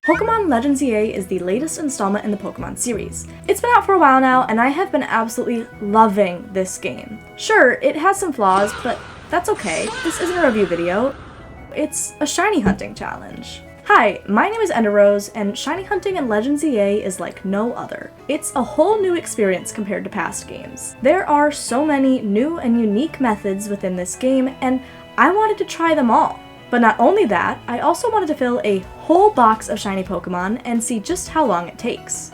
Pokémon Legends EA is the latest installment in the Pokémon series. It's been out for a while now, and I have been absolutely loving this game. Sure, it has some flaws, but that's okay. This isn't a review video. It's a shiny hunting challenge. Hi, my name is Enderose, and shiny hunting in Legends EA is like no other. It's a whole new experience compared to past games. There are so many new and unique methods within this game, and I wanted to try them all. But not only that, I also wanted to fill a whole box of shiny Pokemon and see just how long it takes,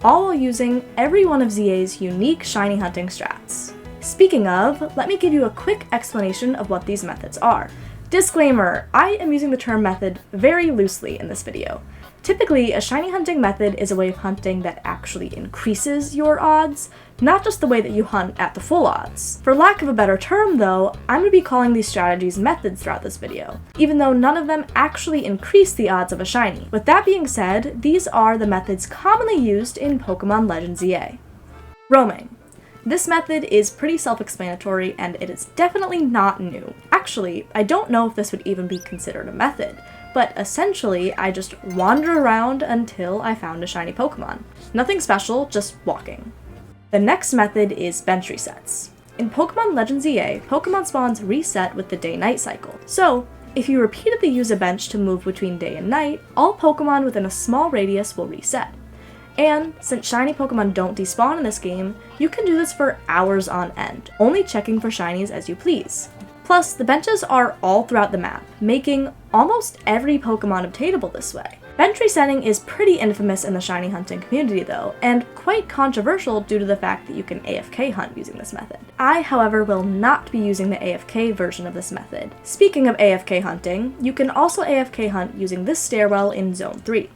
all while using every one of ZA's unique shiny hunting strats. Speaking of, let me give you a quick explanation of what these methods are. Disclaimer, I am using the term method very loosely in this video. Typically, a shiny hunting method is a way of hunting that actually increases your odds, not just the way that you hunt at the full odds. For lack of a better term though, I'm going to be calling these strategies methods throughout this video, even though none of them actually increase the odds of a shiny. With that being said, these are the methods commonly used in Pokemon Legends EA. Roaming. This method is pretty self-explanatory, and it is definitely not new. Actually, I don't know if this would even be considered a method, but essentially, I just wander around until I found a shiny Pokemon. Nothing special, just walking. The next method is bench resets. In Pokemon Legends EA, Pokemon spawns reset with the day-night cycle. So, if you repeatedly use a bench to move between day and night, all Pokemon within a small radius will reset. And since shiny Pokemon don't despawn in this game, you can do this for hours on end, only checking for shinies as you please. Plus, the benches are all throughout the map, making almost every Pokemon obtainable this way. Bench resetting is pretty infamous in the shiny hunting community though, and quite controversial due to the fact that you can AFK hunt using this method. I, however, will not be using the AFK version of this method. Speaking of AFK hunting, you can also AFK hunt using this stairwell in Zone 3.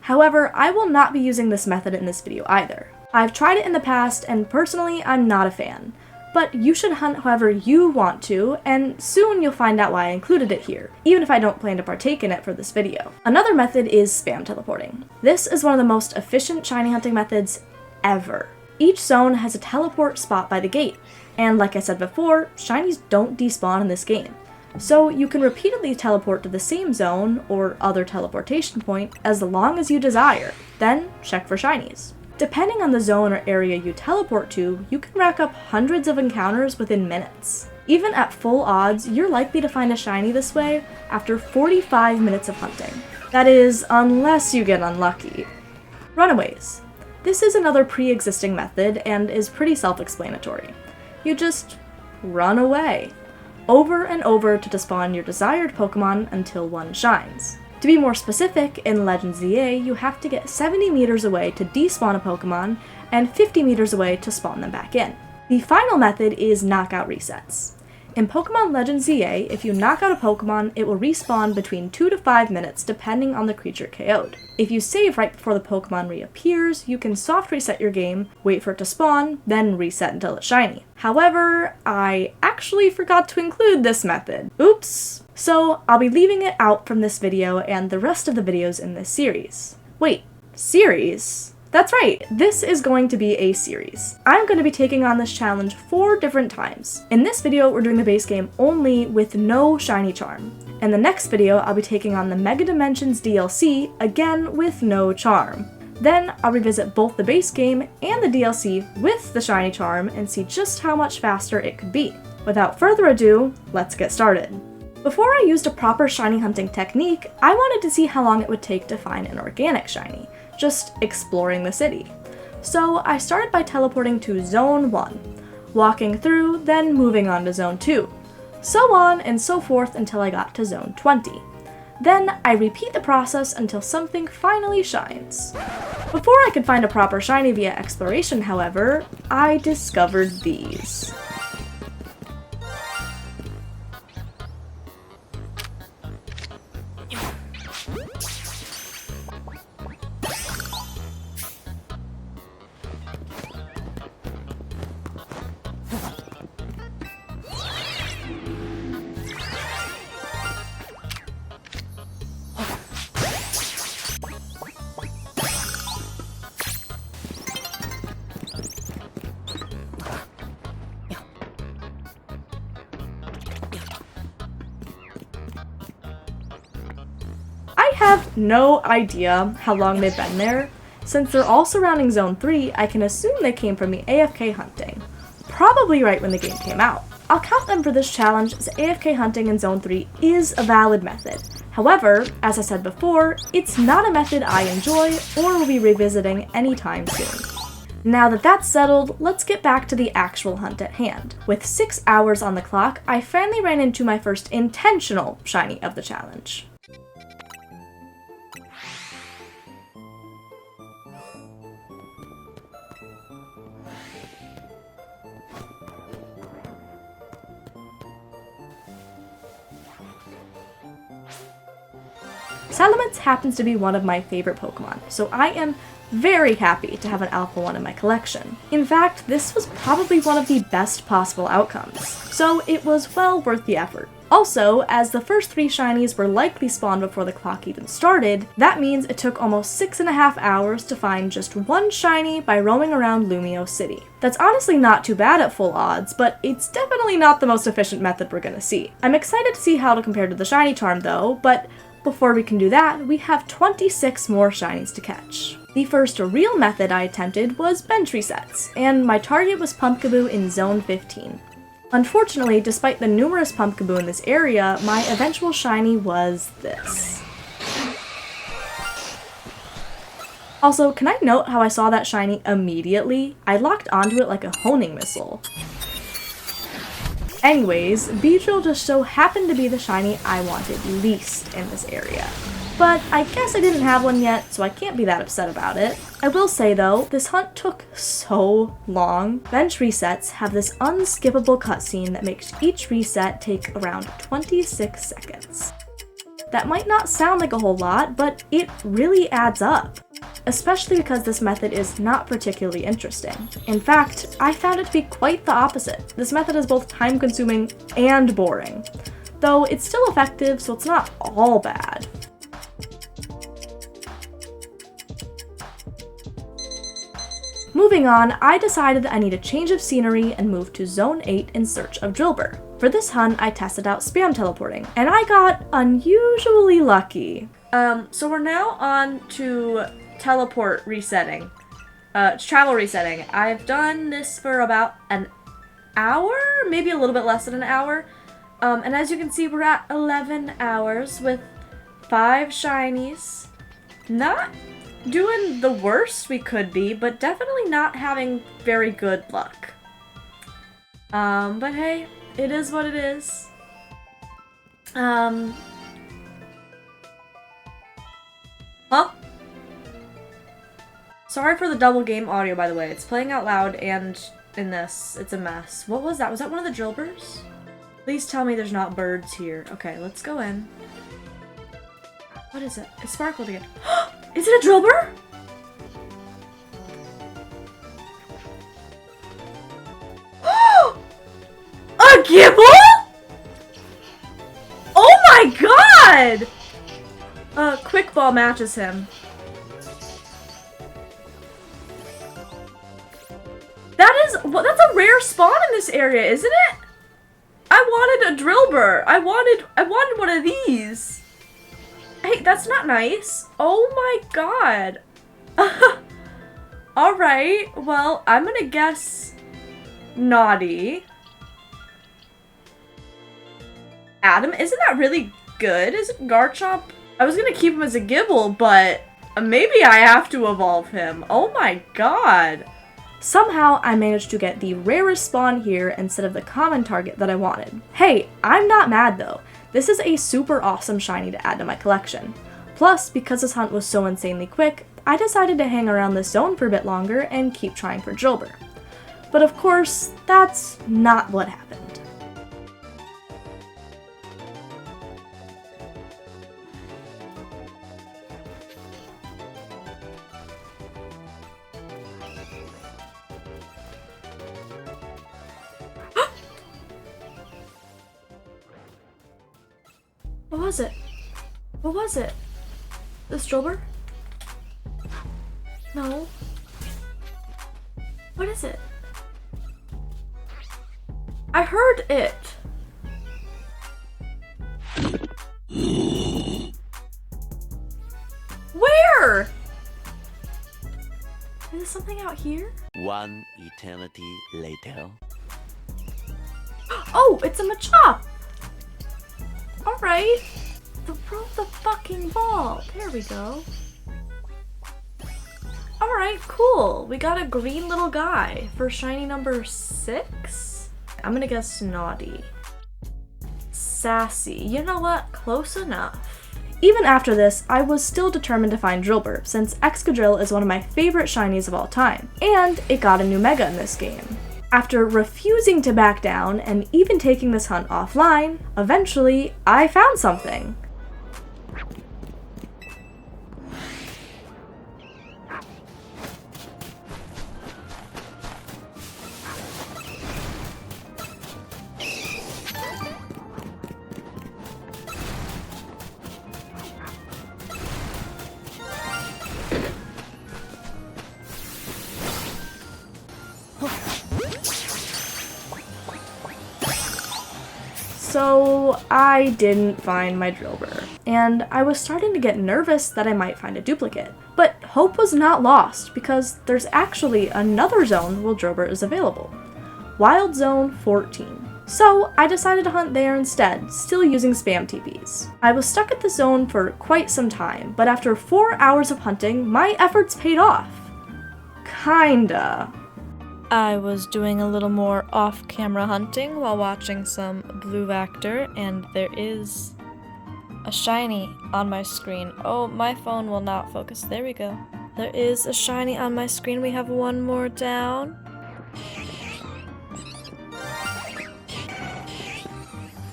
However, I will not be using this method in this video either. I've tried it in the past, and personally, I'm not a fan. But you should hunt however you want to, and soon you'll find out why I included it here, even if I don't plan to partake in it for this video. Another method is spam teleporting. This is one of the most efficient shiny hunting methods ever. Each zone has a teleport spot by the gate, and like I said before, shinies don't despawn in this game. So you can repeatedly teleport to the same zone or other teleportation point as long as you desire, then check for shinies. Depending on the zone or area you teleport to, you can rack up hundreds of encounters within minutes. Even at full odds, you're likely to find a shiny this way after 45 minutes of hunting. That is, unless you get unlucky. Runaways. This is another pre-existing method and is pretty self-explanatory. You just run away, over and over to despawn your desired Pokemon until one shines. To be more specific, in Legends EA, you have to get 70 meters away to despawn a Pokemon, and 50 meters away to spawn them back in. The final method is knockout resets. In Pokemon Legends EA, if you knock out a Pokemon, it will respawn between 2 to 5 minutes depending on the creature KO'd. If you save right before the Pokemon reappears, you can soft reset your game, wait for it to spawn, then reset until it's shiny. However, I actually forgot to include this method. Oops! So I'll be leaving it out from this video and the rest of the videos in this series. Wait, series? That's right, this is going to be a series. I'm going to be taking on this challenge 4 different times. In this video, we're doing the base game only with no shiny charm. In the next video, I'll be taking on the Mega Dimensions DLC, again with no charm. Then I'll revisit both the base game and the DLC with the shiny charm and see just how much faster it could be. Without further ado, let's get started. Before I used a proper shiny hunting technique, I wanted to see how long it would take to find an organic shiny, just exploring the city. So I started by teleporting to Zone 1, walking through, then moving on to Zone 2, so on and so forth until I got to Zone 20. Then I repeat the process until something finally shines. Before I could find a proper shiny via exploration, however, I discovered these. no idea how long they've been there. Since they're all surrounding Zone 3, I can assume they came from the AFK hunting. Probably right when the game came out. I'll count them for this challenge as AFK hunting in Zone 3 is a valid method. However, as I said before, it's not a method I enjoy or will be revisiting anytime soon. Now that that's settled, let's get back to the actual hunt at hand. With 6 hours on the clock, I finally ran into my first intentional shiny of the challenge. Salamence happens to be one of my favorite Pokemon, so I am very happy to have an Alpha 1 in my collection. In fact, this was probably one of the best possible outcomes, so it was well worth the effort. Also, as the first 3 shinies were likely spawned before the clock even started, that means it took almost 6.5 hours to find just 1 shiny by roaming around Lumio City. That's honestly not too bad at full odds, but it's definitely not the most efficient method we're gonna see. I'm excited to see how it'll compare to the shiny charm though, but before we can do that, we have 26 more shinies to catch. The first real method I attempted was bench resets, and my target was Pumpkaboo in Zone 15. Unfortunately, despite the numerous Pumpkaboo in this area, my eventual shiny was this. Also, can I note how I saw that shiny immediately? I locked onto it like a honing missile. Anyways, Beedrill just so happened to be the shiny I wanted least in this area. But I guess I didn't have one yet, so I can't be that upset about it. I will say though, this hunt took so long. Bench resets have this unskippable cutscene that makes each reset take around 26 seconds. That might not sound like a whole lot, but it really adds up. Especially because this method is not particularly interesting. In fact, I found it to be quite the opposite. This method is both time-consuming and boring. Though it's still effective, so it's not all bad. Moving on, I decided I need a change of scenery and moved to Zone 8 in search of Drillbur. For this hunt, I tested out spam teleporting, and I got unusually lucky. So we're now on to teleport resetting. Travel resetting. I've done this for about an hour, maybe a little bit less than an hour. And as you can see, we're at 11 hours with 5 shinies. Not doing the worst we could be, but definitely not having very good luck. But hey, it is what it is. Huh? Sorry for the double game audio, by the way. It's playing out loud, and in this, it's a mess. What was that? Was that one of the Drillburs? Please tell me there's not birds here. Okay, let's go in. What is it? It sparkled again. Is it a Drillbur? A Gibble? Oh my god! Quick Ball matches him. That's a rare spawn in this area, isn't it? I wanted a Drillbur. I wanted one of these. Hey, that's not nice. Oh my god. Alright, well, I'm gonna guess naughty. Adam, isn't that really good? Isn't Garchomp? I was gonna keep him as a Gibble, but maybe I have to evolve him. Oh my god. Somehow, I managed to get the rarest spawn here instead of the common target that I wanted. Hey, I'm not mad though. This is a super awesome shiny to add to my collection. Plus, because this hunt was so insanely quick, I decided to hang around this zone for a bit longer and keep trying for Drillbur. But of course, that's not what happened. What was it? What was it? This Drillbur? No. What is it? I heard it. Is there something out here? One eternity later. Oh, it's a Machop! Alright. Throw the fucking ball. There we go. Alright, cool. We got a green little guy for shiny number 6. I'm gonna guess Naughty. Sassy. You know what? Close enough. Even after this, I was still determined to find Drillbur, since Excadrill is one of my favorite shinies of all time, and it got a new Mega in this game. After refusing to back down and even taking this hunt offline, eventually I found something. So I didn't find my Drillbur, and I was starting to get nervous that I might find a duplicate. But hope was not lost, because there's actually another zone where Drillbur is available. Wild Zone 14. So I decided to hunt there instead, still using spam TPs. I was stuck at the zone for quite some time, but after 4 hours of hunting, my efforts paid off. Kinda. I was doing a little more off-camera hunting while watching some Blue Actor, and there is a shiny on my screen. Oh, my phone will not focus. There we go. There is a shiny on my screen. We have one more down.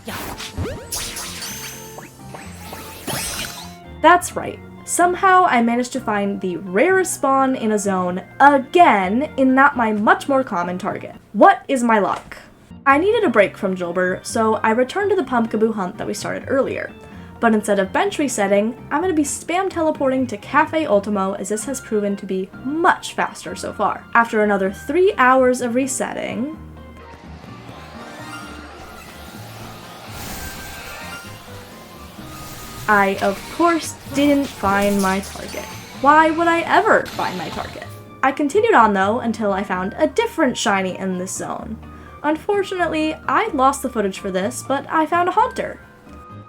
Yeah. That's right. Somehow I managed to find the rarest spawn in a zone again in not my much more common target. What is my luck? I needed a break from Drillbur, so I returned to the Pumpkaboo hunt that we started earlier. But instead of bench resetting, I'm going to be spam teleporting to Cafe Ultimo, as this has proven to be much faster so far. After another 3 hours of resetting, I, of course, didn't find my target. Why would I ever find my target? I continued on though until I found a different shiny in this zone. Unfortunately, I lost the footage for this, but I found a Haunter.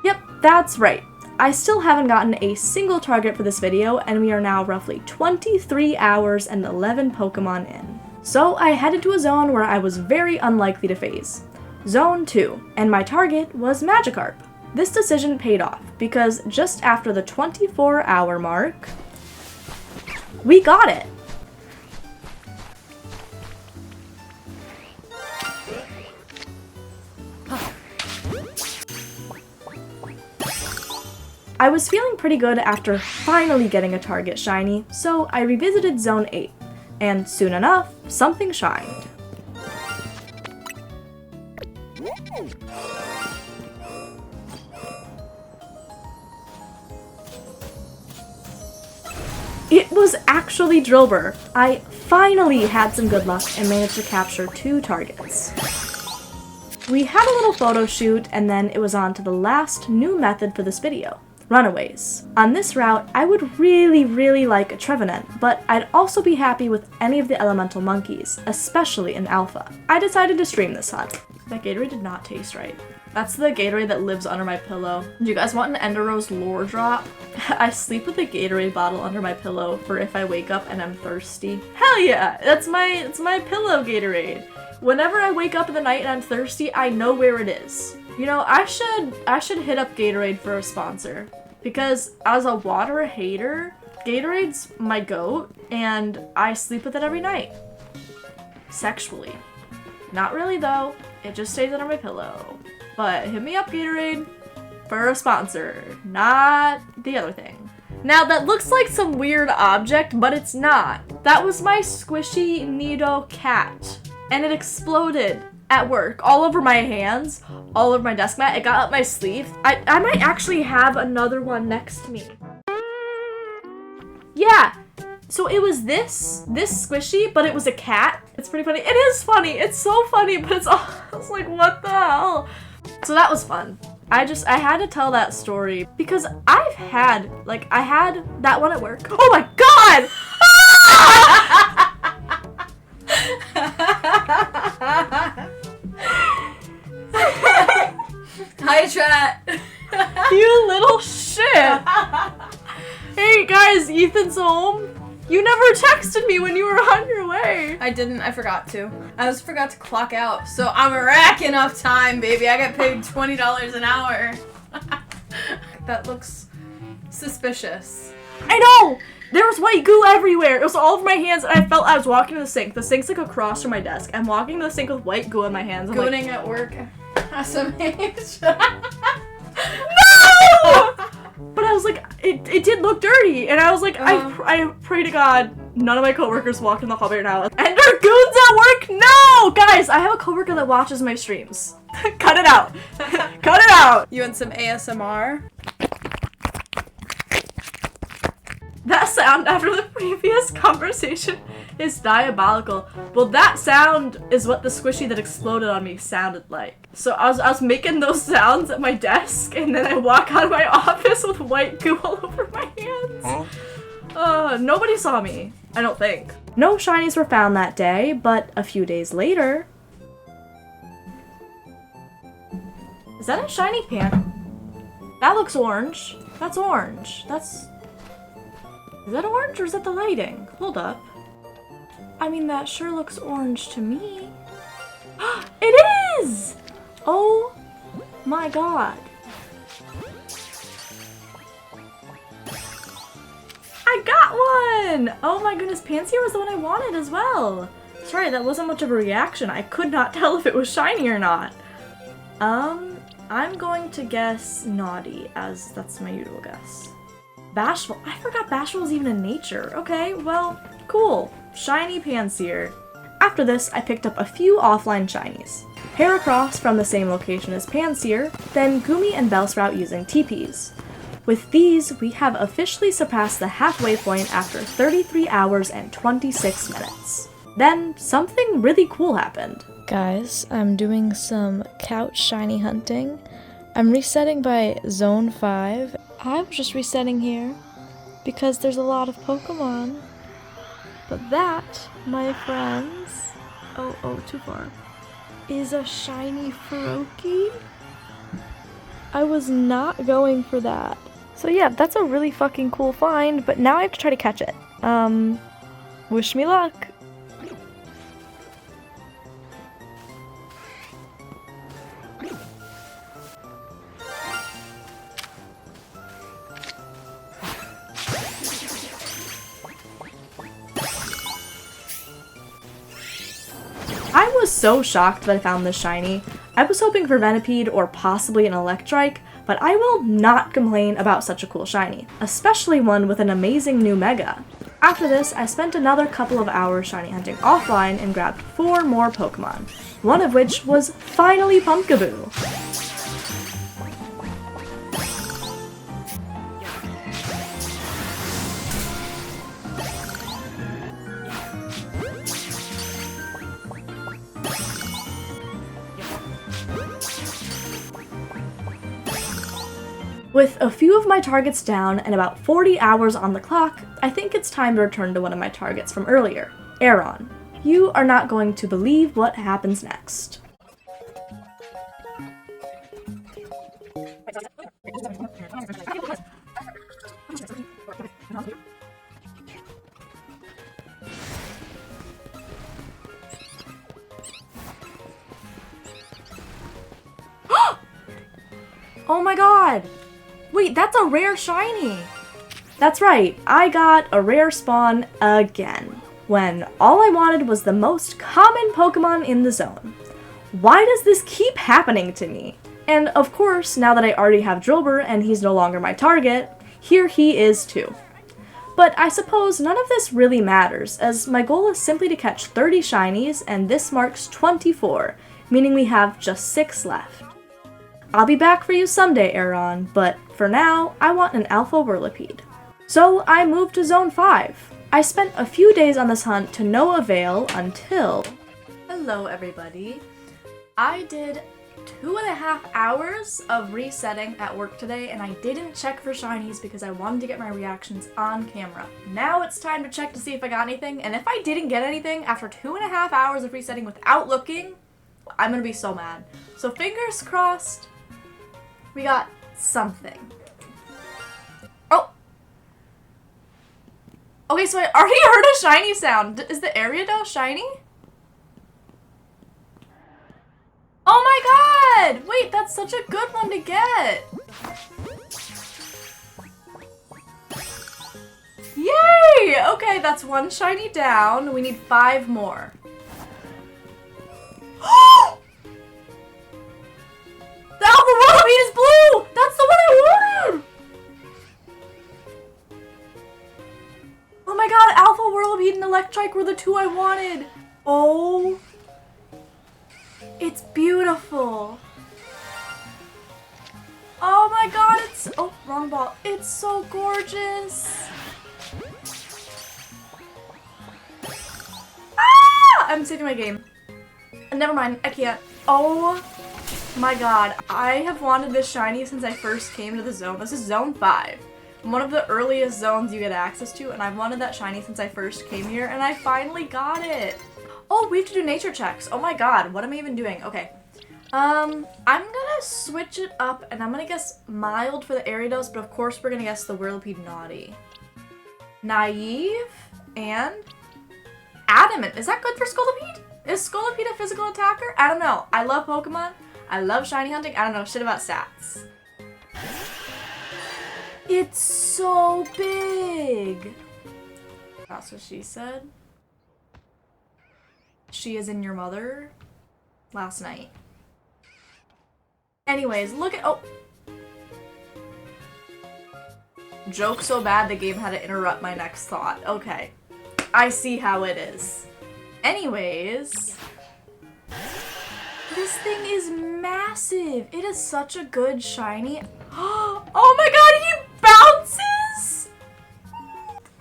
Yep, that's right. I still haven't gotten a single target for this video, and we are now roughly 23 hours and 11 Pokemon in. So I headed to a zone where I was very unlikely to phase. Zone 2, and my target was Magikarp. This decision paid off, because just after the 24-hour mark, we got it! I was feeling pretty good after finally getting a target shiny, so I revisited Zone 8, and soon enough, something shined. It was actually Drillbur. I finally had some good luck and managed to capture 2 targets. We had a little photo shoot, and then it was on to the last new method for this video, runaways. On this route, I would really like a Trevenant, but I'd also be happy with any of the elemental monkeys, especially in Alpha. I decided to stream this hunt. That Gatorade did not taste right. That's the Gatorade that lives under my pillow. Do you guys want an Enderose lore drop? I sleep with a Gatorade bottle under my pillow for if I wake up and I'm thirsty. Hell yeah! It's my pillow Gatorade. Whenever I wake up in the night and I'm thirsty, I know where it is. You know, I should hit up Gatorade for a sponsor. Because as a water hater, Gatorade's my goat, and I sleep with it every night. Sexually. Not really though, it just stays under my pillow. But hit me up, Gatorade, for a sponsor, not the other thing. Now that looks like some weird object, but it's not. That was my squishy Nido cat, and it exploded at work, all over my hands, all over my desk mat. It got up my sleeve. I might actually have another one next to me. Yeah, so it was this squishy, but it was a cat. It's pretty funny. It is funny. It's so funny, but it's like, what the hell? So that was fun. I had to tell that story because I had that one at work. Oh my god! Ethan's home? You never texted me when you were on your way. I didn't. I forgot to. I just forgot to clock out. So I'm racking up time, baby. I got paid $20 an hour. That looks suspicious. I know! There was white goo everywhere. It was all over my hands, and I felt I was walking to the sink. The sink's like across from my desk. I'm walking to the sink with white goo in my hands. I'm Gooning at work. SMH. No! But I was like, it did look dirty, and I was like, I pray to God none of my coworkers walk in the hallway right now. And there are goons at work? No! Guys, I have a coworker that watches my streams. Cut it out. Cut it out! You want some ASMR? That sound after the previous conversation is diabolical. Well, that sound is what the squishy that exploded on me sounded like. So I was making those sounds at my desk, and then I walk out of my office with white goo all over my hands. Nobody saw me, I don't think. No shinies were found that day, but a few days later... Is that a shiny pan? That looks orange. That's orange. Is that orange or is that the lighting? Hold up. I mean, that sure looks orange to me. It is! Oh my god. I got one! Oh my goodness, Pansier was the one I wanted as well. Sorry, that wasn't much of a reaction. I could not tell if it was shiny or not. I'm going to guess naughty, as that's my usual guess. Bashful. I forgot Bashful was even in nature. Okay, well, cool. Shiny Pansier. After this, I picked up a few offline shinies. Heracross from the same location as Pansier, then Gumi and Bellsprout using TPs. With these, we have officially surpassed the halfway point after 33 hours and 26 minutes. Then, something really cool happened. Guys, I'm doing some couch shiny hunting. I'm resetting by Zone 5. I was just resetting here because there's a lot of Pokémon. But that, my friends, too far, is a shiny Froakie. I was not going for that. So yeah, that's a really fucking cool find, but now I have to try to catch it. Wish me luck. I was so shocked that I found this shiny. I was hoping for Venipede or possibly an Electrike, but I will not complain about such a cool shiny, especially one with an amazing new Mega. After this, I spent another couple of hours shiny hunting offline and grabbed 4 more Pokemon, one of which was finally Pumpkaboo. With a few of my targets down and about 40 hours on the clock, I think it's time to return to one of my targets from earlier, Aron. You are not going to believe what happens next. Oh my god! Wait, that's a rare shiny! That's right, I got a rare spawn again, when all I wanted was the most common Pokemon in the zone. Why does this keep happening to me? And of course, now that I already have Drillbur and he's no longer my target, here he is too. But I suppose none of this really matters, as my goal is simply to catch 30 shinies, and this marks 24, meaning we have just 6 left. I'll be back for you someday, Aron, but for now, I want an Alpha Whirlipede. So I moved to Zone 5. I spent a few days on this hunt to no avail until... Hello, everybody. I did 2.5 hours of resetting at work today, and I didn't check for shinies because I wanted to get my reactions on camera. Now it's time to check to see if I got anything, and if I didn't get anything after 2.5 hours of resetting without looking, I'm gonna be so mad. So fingers crossed, we got something. Oh! Okay, so I already heard a shiny sound. Is the Ariados shiny? Oh my god! Wait, that's such a good one to get! Yay! Okay, that's one shiny down. We need 5 more. The Alpha Whirlwind is blue! That's the one I wanted! Oh my god, Alpha Whirlwind and Electrike were the 2 I wanted. Oh. It's beautiful. Oh my god, it's... Oh, wrong ball. It's so gorgeous. Ah! I'm saving my game. Never mind, I can't. Oh my god. I have wanted this shiny since I first came to the zone. This is zone 5. One of the earliest zones you get access to, and I've wanted that shiny since I first came here, and I finally got it. Oh, we have to do nature checks. Oh my god, what am I even doing? Okay. I'm gonna switch it up, and I'm gonna guess mild for the Ariados, but of course we're gonna guess the Whirlipede naughty. Naive and adamant. Is that good for Scolipede? Is Scolipede a physical attacker? I don't know. I love Pokemon. I love shiny hunting. I don't know shit about stats. It's so big. That's what she said. She is in your mother last night. Anyways, look at... Oh. Joke so bad the game had to interrupt my next thought. Okay. I see how it is. Anyways. This thing is massive. It is such a good shiny. Oh my god, he bounces!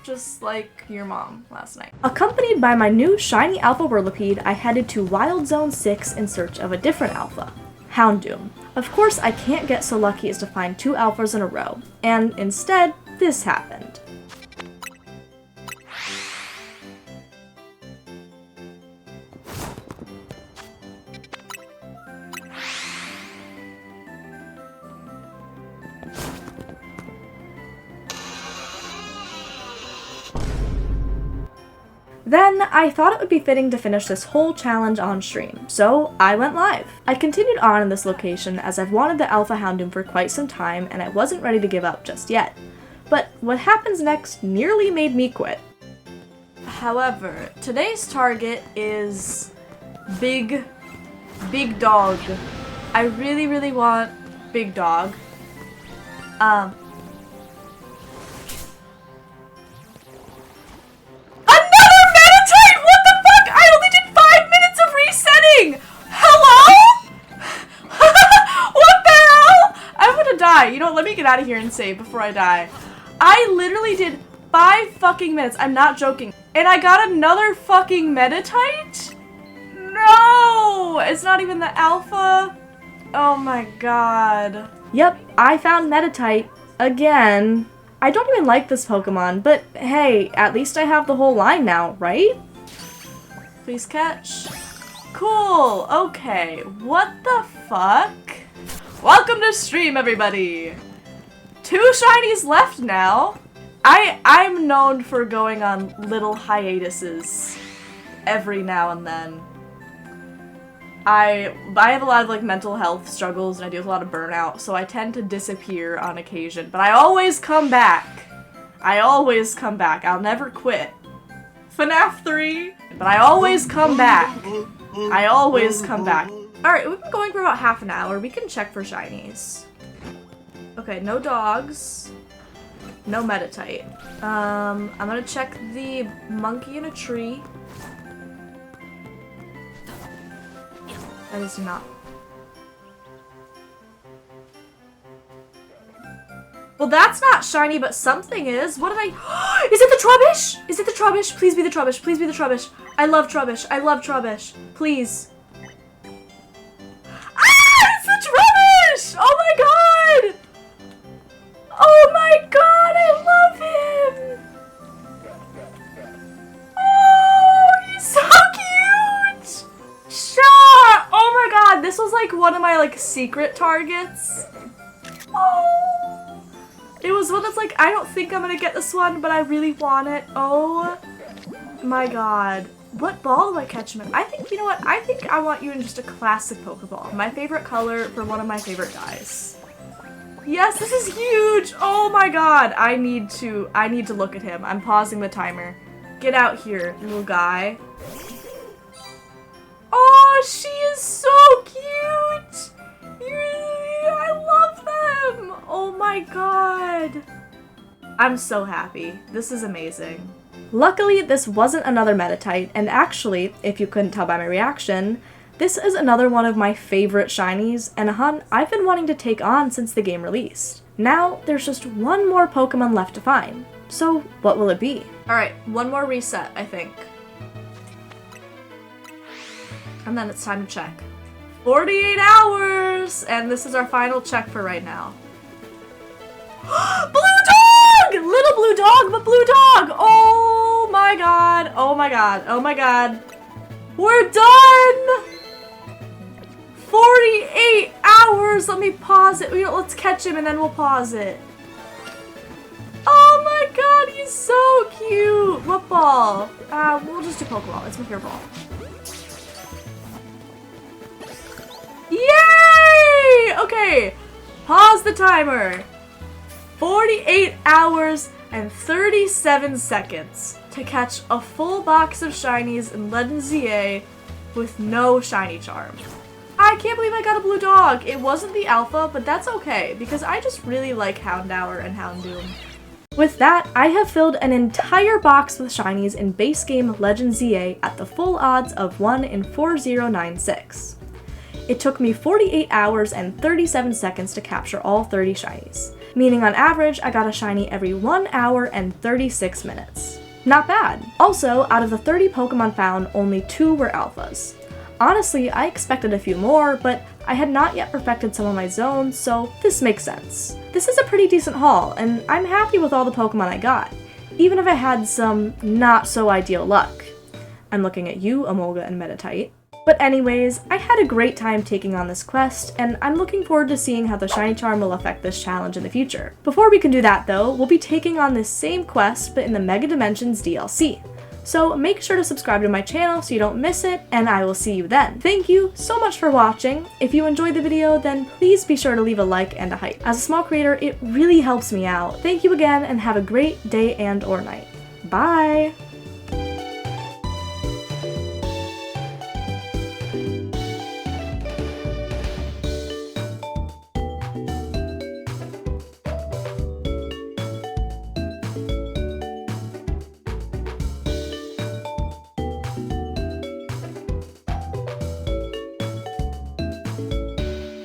Just like your mom last night. Accompanied by my new shiny Alpha Whirlipede, I headed to Wild Zone 6 in search of a different Alpha, Houndoom. Of course, I can't get so lucky as to find 2 Alphas in a row, and instead, this happened. Then, I thought it would be fitting to finish this whole challenge on stream, so I went live. I continued on in this location as I've wanted the Alpha Houndoom for quite some time and I wasn't ready to give up just yet. But what happens next nearly made me quit. However, today's target is Big Dog. I really want Big Dog. You know what, let me get out of here and save before I die. I literally did 5 fucking minutes, I'm not joking, and I got another fucking Meditite? No! It's not even the Alpha? Oh my god. Yep, I found Meditite again. I don't even like this Pokemon, but hey, at least I have the whole line now, right? Please catch. Cool, okay, what the fuck? Welcome to stream, everybody! 2 shinies left now. I'm known for going on little hiatuses every now and then. I have a lot of like mental health struggles and I deal with a lot of burnout, so I tend to disappear on occasion, but I always come back. I'll never quit. FNAF 3, but I always come back. Alright, we've been going for about half an hour. We can check for shinies. Okay, no dogs. No Meditite. I'm gonna check the monkey in a tree. That is not. Well, that's not shiny, but something is. What did I... Is it the Trubbish? Is it the Trubbish? Please be the Trubbish. Please be the Trubbish. I love Trubbish. I love Trubbish. Please. Oh my god! Oh my god, I love him! Oh, he's so cute! Shut! Oh my god, this was like one of my like secret targets. Oh! It was one that's like, I don't think I'm gonna get this one, but I really want it. Oh my god. What ball do I catch him in? I think, you know what? I think I want you in just a classic Pokeball. My favorite color for one of my favorite guys. Yes, this is huge! Oh my god. I need to look at him. I'm pausing the timer. Get out here, little guy. Oh, she is so cute! I love them! Oh my god. I'm so happy. This is amazing. Luckily, this wasn't another Meditite, and actually, if you couldn't tell by my reaction, this is another one of my favorite shinies, and a hunt I've been wanting to take on since the game released. Now, there's just one more Pokemon left to find. So, what will it be? Alright, one more reset, I think. And then it's time to check. 48 hours! And this is our final check for right now. Blue dog! Little blue dog, but blue dog! Oh my god, oh my god, oh my god. We're done! 48 hours! Let me pause it. Let's catch him and then we'll pause it. Oh my god, he's so cute! What ball? We'll just do Pokeball. It's my favorite ball. Yay! Okay, pause the timer. 48 hours and 37 seconds to catch a full box of shinies in Legend ZA with no shiny charm. I can't believe I got a blue dog. It wasn't the alpha, but that's okay because I just really like Houndour and Houndoom. With that, I have filled an entire box with shinies in base game Legend ZA at the full odds of 1 in 4096. It took me 48 hours and 37 seconds to capture all 30 shinies, meaning on average I got a shiny every 1 hour and 36 minutes. Not bad. Also, out of the 30 Pokemon found, only 2 were alphas. Honestly, I expected a few more, but I had not yet perfected some of my zones, so this makes sense. This is a pretty decent haul, and I'm happy with all the Pokemon I got, even if I had some not so ideal luck. I'm looking at you, Emolga and Meditite. But anyways, I had a great time taking on this quest, and I'm looking forward to seeing how the shiny charm will affect this challenge in the future. Before we can do that though, we'll be taking on this same quest, but in the Mega Dimensions DLC. So make sure to subscribe to my channel so you don't miss it, and I will see you then. Thank you so much for watching. If you enjoyed the video, then please be sure to leave a like and a hype. As a small creator, it really helps me out. Thank you again, and have a great day and or night. Bye!